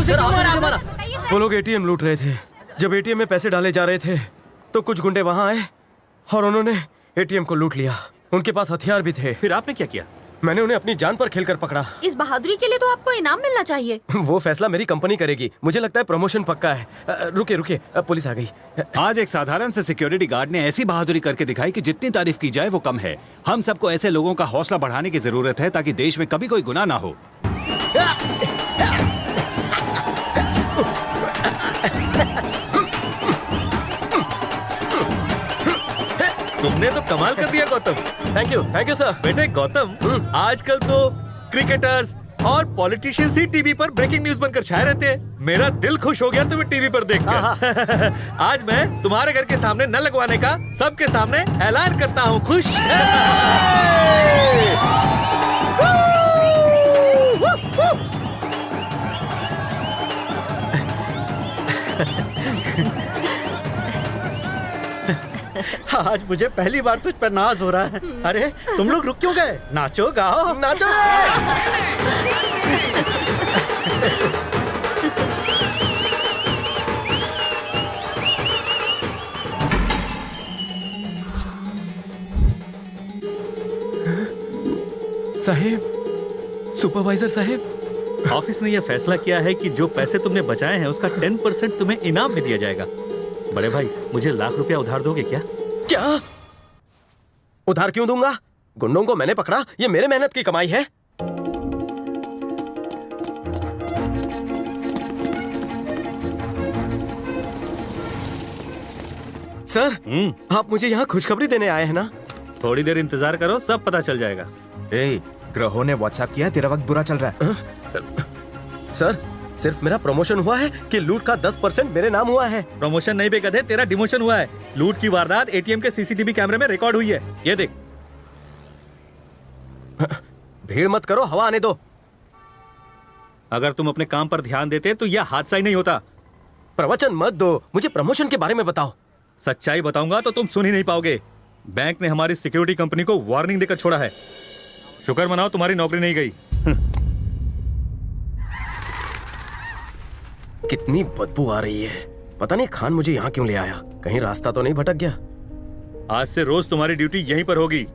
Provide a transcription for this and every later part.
उसे क्यों मारा? वो लोग एटीएम लूट रहे थे। जब एटीएम में पैसे डाले जा रहे थे तो कुछ गुंडे वहां आए और उन्होंने एटीएम को लूट लिया। उनके पास हथियार भी थे। फिर आपने क्या किया? मैंने उन्हें अपनी जान पर खेलकर पकड़ा। इस बहादुरी के लिए तो आपको इनाम मिलना चाहिए। वो फैसला मेरी कंपनी करेगी। मुझे लगता है प्रमोशन पक्का है। रुकिए रुकिए, पुलिस आ गई। आज एक साधारण से सिक्योरिटी गार्ड ने ऐसी बहादुरी करके दिखाई कि जितनी तारीफ की जाए वो कम है। हम सबको ऐसे लोगों का हौसला बढ़ाने की जरूरत है ताकि देश में कभी कोई गुनाह ना हो। तुमने तो कमाल कर दिया गौतम। Thank you sir. बेटे गौतम, आजकल तो क्रिकेटर्स और पॉलिटिशियंस ही टीवी पर ब्रेकिंग न्यूज बनकर छाए रहते हैं। मेरा दिल खुश हो गया तुम्हें टीवी पर देखकर। आज मैं तुम्हारे घर के सामने न लगवाने का सबके सामने ऐलान करता हूँ। खुश? आज मुझे पहली बार तुझ पर नाज हो रहा है। अरे तुम लोग रुक क्यों गए? नाचो गाओ। नाचो साहेब, सुपरवाइजर साहेब, ऑफिस ने यह फैसला किया है कि जो पैसे तुमने बचाए हैं उसका 10% तुम्हें इनाम में दिया जाएगा। बड़े भाई, मुझे ₹1,00,000 उधार दोगे क्या? क्या? उधार क्यों दूंगा? गुंडों को मैंने पकड़ा, ये मेरे मेहनत की कमाई है। सर, आप मुझे यहाँ खुशखबरी देने आए हैं ना? थोड़ी देर इंतजार करो, सब पता चल जाएगा। ग्रहों ने व्हाट्सएप किया, तेरा वक्त बुरा चल रहा है। सर, सिर्फ मेरा प्रमोशन हुआ है कि लूट का 10% मेरे नाम हुआ है? प्रमोशन नहीं बेगधे, तेरा डिमोशन हुआ है। लूट की वारदात एटीएम के सीसीटीवी कैमरे में रिकॉर्ड हुई है। ये देख। भीड़ मत करो, हवा आने दो। अगर तुम अपने काम पर ध्यान देते तो यह हादसा ही नहीं होता। प्रवचन मत दो, मुझे प्रमोशन के बारे में बताओ। सच्चाई बताऊंगा तो तुम सुन ही नहीं पाओगे। बैंक ने हमारी सिक्योरिटी कंपनी को वार्निंग देकर छोड़ा है। शुक्र मनाओ तुम्हारी नौकरी नहीं गई। कितनी बदबू आ रही है। पता नहीं खान मुझे यहाँ क्यों ले आया। कहीं रास्ता तो नहीं भटक गया? आज से रोज तुम्हारी ड्यूटी यहीं पर होगी।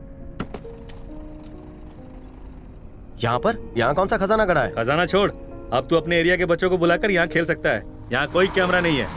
यहाँ पर? यहाँ कौन सा खजाना गड़ा है? खजाना छोड़, अब तू अपने एरिया के बच्चों को बुलाकर यहाँ खेल सकता है। यहाँ कोई कैमरा नहीं है।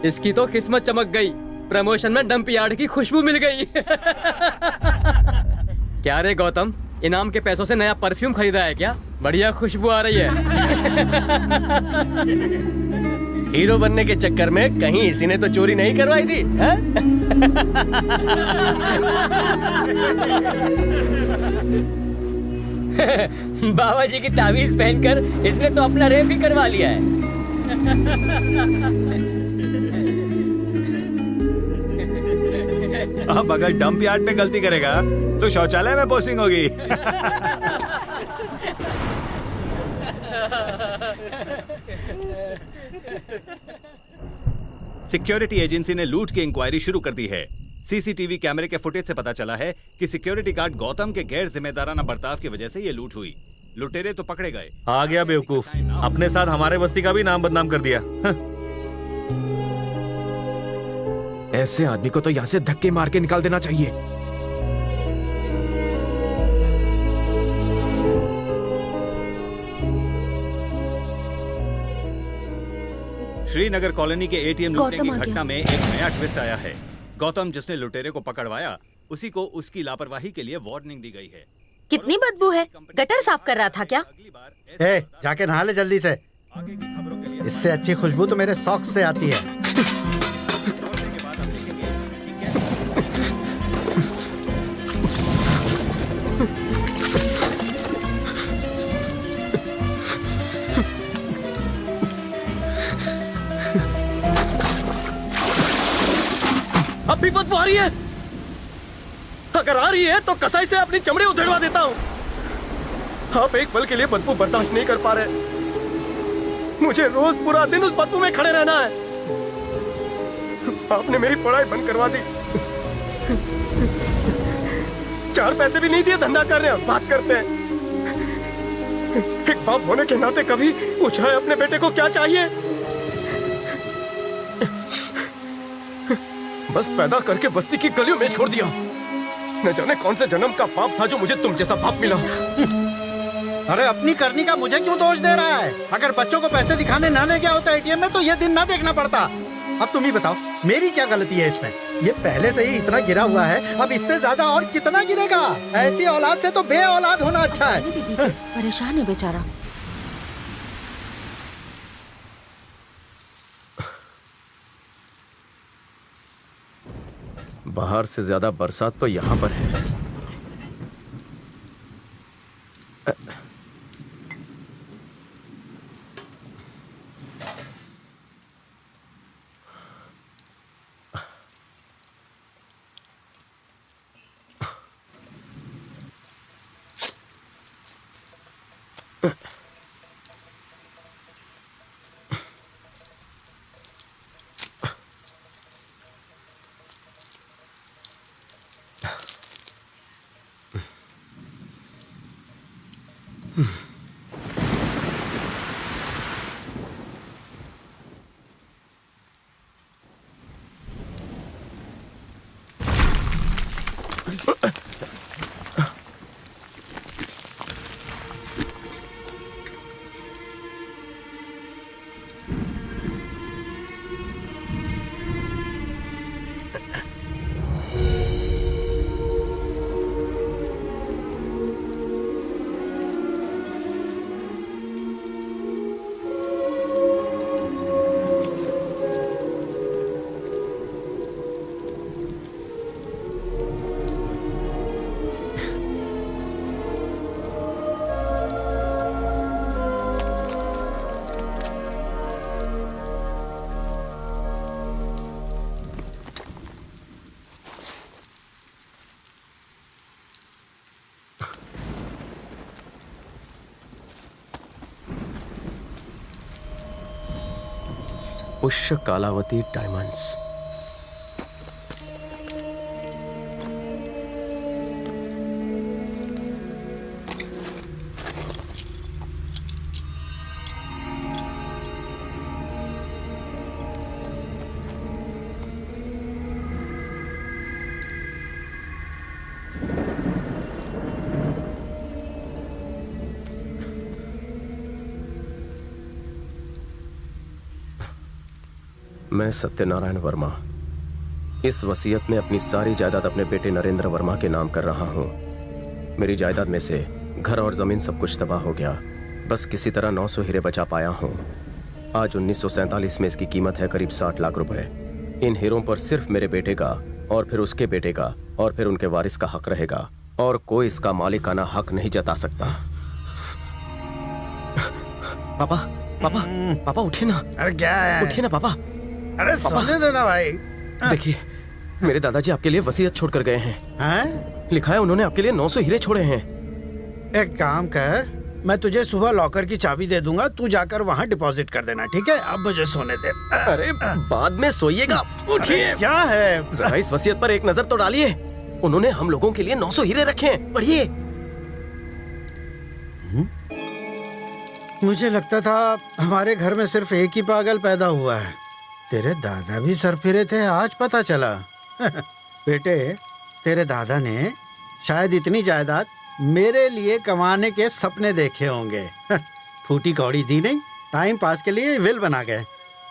इसकी तो किस्मत चमक गई। प्रमोशन में डंप यार्ड की खुशबू मिल गई। क्या रे गौतम, इनाम के पैसों से नया परफ्यूम खरीदा है क्या? बढ़िया खुशबू आ रही है। हीरो बनने के चक्कर में कहीं इसी ने तो चोरी नहीं करवाई थी? बाबा जी की तावीज पहनकर इसने तो अपना रेप भी करवा लिया है। अब अगर डंप यार्ड में गलती करेगा तो शौचालय में पोस्टिंग होगी। सिक्योरिटी एजेंसी ने लूट की इंक्वायरी शुरू कर दी है। सीसीटीवी कैमरे के फुटेज से पता चला है कि सिक्योरिटी गार्ड गौतम के गैर जिम्मेदाराना बर्ताव की वजह से ये लूट हुई। लुटेरे तो पकड़े गए। आ गया बेवकूफ, अपने साथ हमारे बस्ती का भी नाम बदनाम कर दिया। ऐसे आदमी को तो यहाँ से धक्के मार के निकाल देना चाहिए। श्रीनगर कॉलोनी के एटीएम लूटने गौतम की आ गया। घटना में एक नया ट्विस्ट आया है। गौतम जिसने लुटेरे को पकड़वाया, उसी को उसकी लापरवाही के लिए वार्निंग दी गई है। कितनी बदबू है, गटर साफ कर रहा था क्या? अगली बार ए, जाके नहा ले जल्दी से। आगे की खबरों के लिए इससे अच्छी खुशबू तो मेरे सॉक्स से आती है। दौड़ने के बाद हम देखेंगे कि कैसे अब भी बदबू आ रही है। अगर आ रही है तो कसाई से अपनी चमड़ी उधेड़वा देता हूँ। आप एक पल के लिए बदबू बर्दाश्त नहीं कर पा रहे। मुझे रोज पूरा दिन उस बदबू में खड़े रहना है। आपने मेरी पढ़ाई बंद करवा दी। 4 पैसे भी नहीं दिए, धंधा कर रहे हैं, बात करते हैं। एक बाप होने के नाते कभी पूछा है अपने बेटे को क्या चाहिए? बस पैदा करके बस्ती की गलियों में छोड़ दिया। न जाने कौन से जन्म का पाप था जो मुझे तुम जैसा बाप मिला। अरे अपनी करनी का मुझे क्यों दोष दे रहा है? अगर बच्चों को पैसे दिखाने ना ले गया होता एटीएम में तो ये दिन ना देखना पड़ता। अब तुम ही बताओ, मेरी क्या गलती है इसमें? ये पहले से ही इतना गिरा हुआ है, अब इससे ज्यादा और कितना गिरेगा? ऐसी औलाद से तो बे औलाद होना अच्छा है। भी दीजिए, परेशान है बेचारा। बाहर से ज्यादा बरसात तो यहाँ पर है। पुष्य कालावती डायमंड्स। मैं सत्यनारायण वर्मा इस वसीयत में अपनी सारी जायदाद अपने बेटे नरेंद्र वर्मा के नाम कर रहा हूँ। मेरी जायदाद में से घर और जमीन सब कुछ तबाह हो गया। बस किसी तरह 900 हीरे बचा पाया हूँ। आज 1947 में इसकी कीमत है करीब 60 लाख रुपए। इन हीरों पर सिर्फ मेरे बेटे का और फिर उसके बेटे का और फिर उनके वारिस का हक रहेगा और कोई इसका मालिकाना हक नहीं जता सकता। पापा पापा पापा उठिए ना। अरे क्या है? उठिए ना पापा। अरे सोने देना भाई। देखिए मेरे दादाजी आपके लिए वसीयत छोड़कर गए हैं। हैं? लिखा है उन्होंने आपके लिए 900 हीरे छोड़े हैं। एक काम कर, मैं तुझे सुबह लॉकर की चाबी दे दूंगा, तू जाकर वहाँ डिपॉजिट कर देना, ठीक है? अब मुझे सोने दे। अरे बाद में सोइएगा। उठिए। क्या है? जरा इस वसीयत पर एक नजर तो डालिए। उन्होंने हम लोगों के लिए 900 हीरे रखे हैं। पढ़िए। मुझे लगता था हमारे घर में सिर्फ एक ही पागल पैदा हुआ है। तेरे दादा भी सरफिरे थे, आज पता चला। बेटे, तेरे दादा ने शायद इतनी जायदाद मेरे लिए कमाने के सपने देखे होंगे। फूटी कौड़ी दी नहीं, टाइम पास के लिए विल बना गए।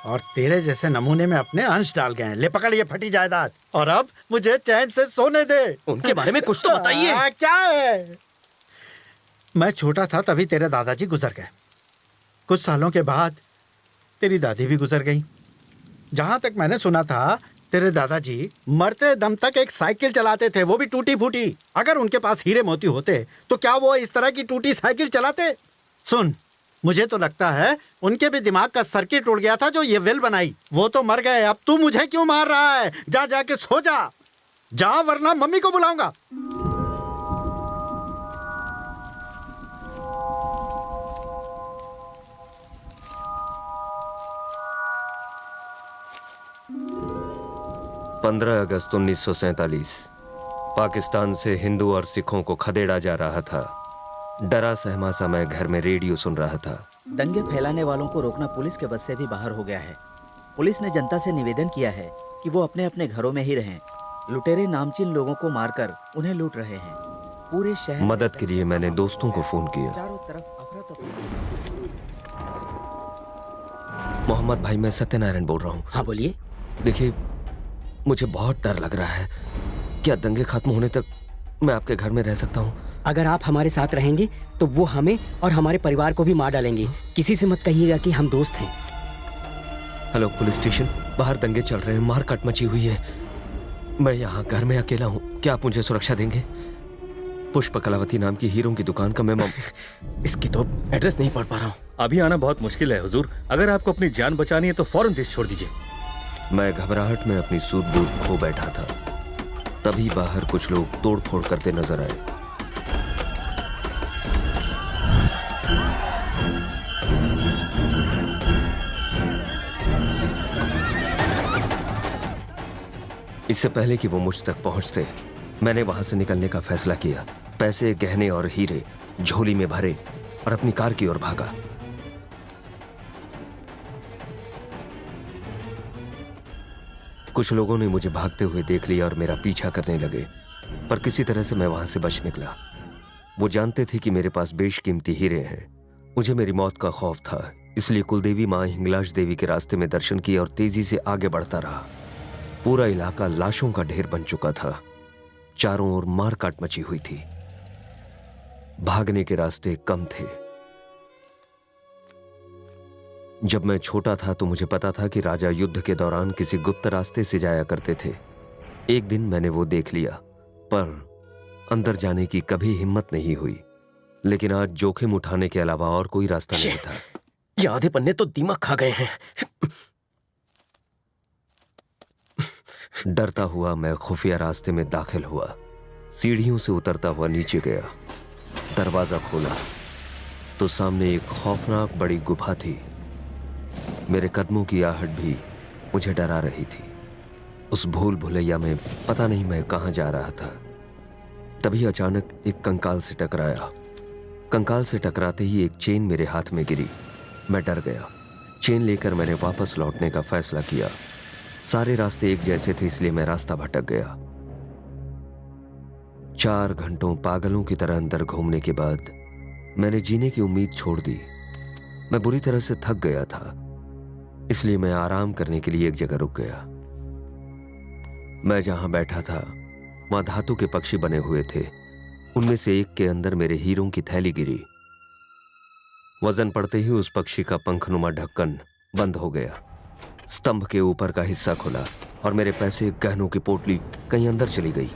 और तेरे जैसे नमूने में अपने अंश डाल गए हैं। ले पकड़ ये फटी जायदाद और अब मुझे चैन से सोने दे। उनके बारे में कुछ तो बताइए। क्या है? मैं छोटा था तभी तेरे दादाजी गुजर गए। कुछ सालों के बाद तेरी दादी भी गुजर गई। जहां तक मैंने सुना था तेरे दादाजी मरते दम तक एक साइकिल चलाते थे, वो भी टूटी फूटी। अगर उनके पास हीरे मोती होते तो क्या वो इस तरह की टूटी साइकिल चलाते? सुन, मुझे तो लगता है उनके भी दिमाग का सर्किट उड़ गया था जो ये विल बनाई। वो तो मर गए, अब तू मुझे क्यों मार रहा है? जा जाके सो जा वरना मम्मी को बुलाऊंगा। अगस्त 1947 पाकिस्तान से हिंदू और सिखों को खदेड़ा जा रहा था। डरा सहमा सा मैं घर में रेडियो सुन रहा था। दंगे फैलाने वालों को रोकना पुलिस के बस से भी बाहर हो गया है। पुलिस ने जनता से निवेदन किया है कि वो अपने अपने घरों में ही रहें। लुटेरे नामचीन लोगों को मारकर उन्हें लूट रहे हैं। पूरे शहर मदद के लिए मैंने दोस्तों को फोन किया। चारों तरफ अफरा तफरी। मोहम्मद भाई, मैं सत्यनारायण बोल रहा हूँ। हाँ बोलिए। देखिए, मुझे बहुत डर लग रहा है। क्या दंगे खत्म होने तक मैं आपके घर में रह सकता हूँ? अगर आप हमारे साथ रहेंगे तो वो हमें और हमारे परिवार को भी मार डालेंगे। किसी से मत कहिएगा कि हम दोस्त हैं। हेलो पुलिस स्टेशन, बाहर दंगे चल रहे हैं, मारकाट मची हुई है। मैं यहाँ घर में अकेला हूँ, क्या आप मुझे सुरक्षा देंगे? पुष्प कलावती नाम की हीरों की दुकान का मैं इसकी तो एड्रेस नहीं पढ़ पा रहा हूँ। अभी आना बहुत मुश्किल है हुजूर। अगर आपको अपनी जान बचानी है तो फौरन देश छोड़ दीजिए। मैं घबराहट में अपनी सूझबूझ खो बैठा था। तभी बाहर कुछ लोग तोड़फोड़ करते नजर आए। इससे पहले कि वो मुझ तक पहुंचते, मैंने वहां से निकलने का फैसला किया। पैसे, गहने और हीरे झोली में भरे और अपनी कार की ओर भागा। कुछ लोगों ने मुझे भागते हुए देख लिया और मेरा पीछा करने लगे, पर किसी तरह से मैं वहां से बच निकला। वो जानते थे कि मेरे पास बेशकीमती हीरे हैं। मुझे मेरी मौत का खौफ था, इसलिए कुलदेवी मां हिंगलाज देवी के रास्ते में दर्शन किए और तेजी से आगे बढ़ता रहा। पूरा इलाका लाशों का ढेर बन चुका था। चारों ओर मारकाट मची हुई थी। भागने के रास्ते कम थे। जब मैं छोटा था तो मुझे पता था कि राजा युद्ध के दौरान किसी गुप्त रास्ते से जाया करते थे। एक दिन मैंने वो देख लिया, पर अंदर जाने की कभी हिम्मत नहीं हुई। लेकिन आज जोखिम उठाने के अलावा और कोई रास्ता नहीं था। ये आधे पन्ने तो दीमक खा गए हैं। डरता हुआ मैं खुफिया रास्ते में दाखिल हुआ। सीढ़ियों से उतरता हुआ नीचे गया। दरवाजा खोला तो सामने एक खौफनाक बड़ी गुफा थी। मेरे कदमों की आहट भी मुझे डरा रही थी। उस भूल भुलैया में पता नहीं मैं कहां जा रहा था। तभी अचानक एक कंकाल से टकराया। कंकाल से टकराते ही एक चेन मेरे हाथ में गिरी। मैं डर गया। चेन लेकर मैंने वापस लौटने का फैसला किया। सारे रास्ते एक जैसे थे, इसलिए मैं रास्ता भटक गया। 4 घंटों पागलों की तरह अंदर घूमने के बाद मैंने जीने की उम्मीद छोड़ दी। मैं बुरी तरह से थक गया था, इसलिए मैं आराम करने के लिए एक जगह रुक गया। मैं जहां बैठा था वहां धातु के पक्षी बने हुए थे। उनमें से एक के अंदर मेरे हीरों की थैली गिरी। वजन पड़ते ही उस पक्षी का पंखनुमा ढक्कन बंद हो गया। स्तंभ के ऊपर का हिस्सा खुला और मेरे पैसे, गहनों की पोटली कहीं अंदर चली गई।